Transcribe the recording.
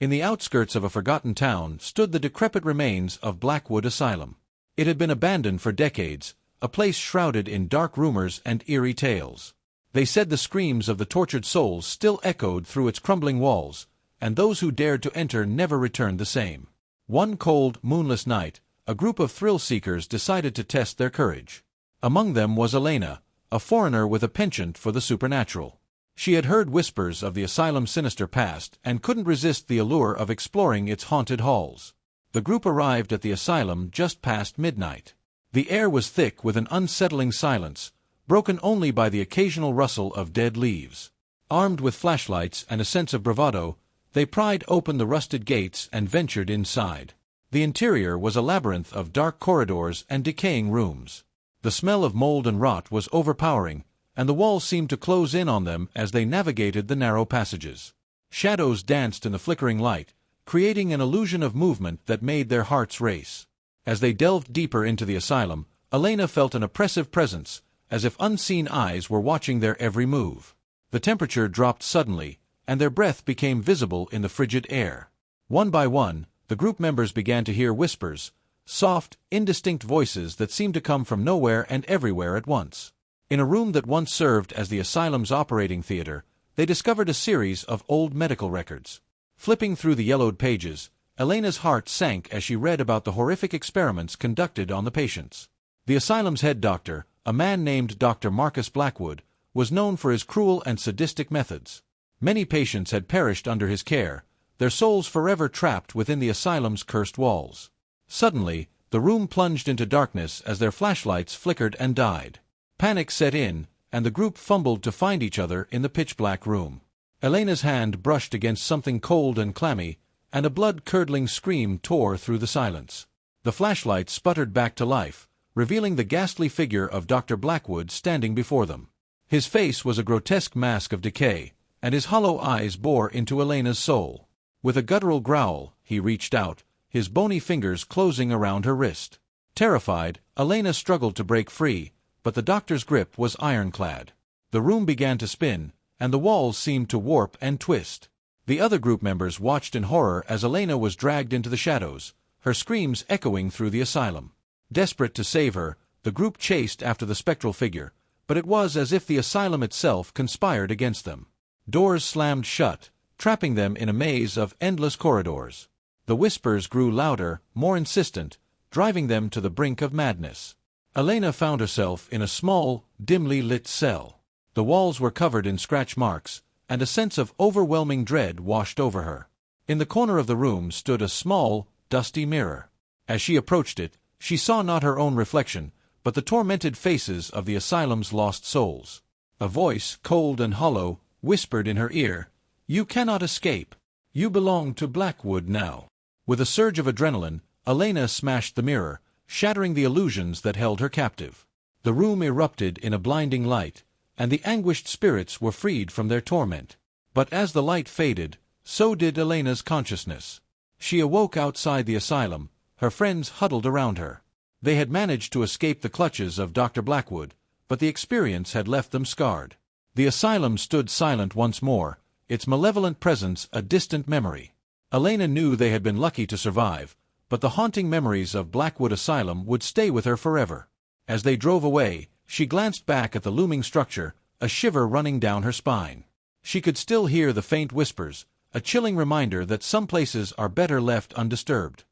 In the outskirts of a forgotten town stood the decrepit remains of Blackwood Asylum. It had been abandoned for decades, a place shrouded in dark rumors and eerie tales. They said the screams of the tortured souls still echoed through its crumbling walls, and those who dared to enter never returned the same. One cold, moonless night, a group of thrill-seekers decided to test their courage. Among them was Elena, a foreigner with a penchant for the supernatural. She had heard whispers of the asylum's sinister past and couldn't resist the allure of exploring its haunted halls. The group arrived at the asylum just past midnight. The air was thick with an unsettling silence, broken only by the occasional rustle of dead leaves. Armed with flashlights and a sense of bravado, they pried open the rusted gates and ventured inside. The interior was a labyrinth of dark corridors and decaying rooms. The smell of mold and rot was overpowering, and the walls seemed to close in on them as they navigated the narrow passages. Shadows danced in the flickering light, creating an illusion of movement that made their hearts race. As they delved deeper into the asylum, Elena felt an oppressive presence, as if unseen eyes were watching their every move. The temperature dropped suddenly, and their breath became visible in the frigid air. One by one, the group members began to hear whispers, soft, indistinct voices that seemed to come from nowhere and everywhere at once. In a room that once served as the asylum's operating theater, they discovered a series of old medical records. Flipping through the yellowed pages, Elena's heart sank as she read about the horrific experiments conducted on the patients. The asylum's head doctor, a man named Dr. Marcus Blackwood, was known for his cruel and sadistic methods. Many patients had perished under his care, their souls forever trapped within the asylum's cursed walls. Suddenly, the room plunged into darkness as their flashlights flickered and died. Panic set in, and the group fumbled to find each other in the pitch-black room. Elena's hand brushed against something cold and clammy, and a blood-curdling scream tore through the silence. The flashlight sputtered back to life, revealing the ghastly figure of Dr. Blackwood standing before them. His face was a grotesque mask of decay, and his hollow eyes bore into Elena's soul. With a guttural growl, he reached out, his bony fingers closing around her wrist. Terrified, Elena struggled to break free, but the doctor's grip was ironclad. The room began to spin, and the walls seemed to warp and twist. The other group members watched in horror as Elena was dragged into the shadows, her screams echoing through the asylum. Desperate to save her, the group chased after the spectral figure, but it was as if the asylum itself conspired against them. Doors slammed shut, trapping them in a maze of endless corridors. The whispers grew louder, more insistent, driving them to the brink of madness. Elena found herself in a small, dimly lit cell. The walls were covered in scratch marks, and a sense of overwhelming dread washed over her. In the corner of the room stood a small, dusty mirror. As she approached it, she saw not her own reflection, but the tormented faces of the asylum's lost souls. A voice, cold and hollow, whispered in her ear, "You cannot escape. You belong to Blackwood now." With a surge of adrenaline, Elena smashed the mirror, shattering the illusions that held her captive. The room erupted in a blinding light, and the anguished spirits were freed from their torment. But as the light faded, so did Elena's consciousness. She awoke outside the asylum, her friends huddled around her. They had managed to escape the clutches of Dr. Blackwood, but the experience had left them scarred. The asylum stood silent once more, its malevolent presence a distant memory. Elena knew they had been lucky to survive, but the haunting memories of Blackwood Asylum would stay with her forever. As they drove away, she glanced back at the looming structure, a shiver running down her spine. She could still hear the faint whispers, a chilling reminder that some places are better left undisturbed.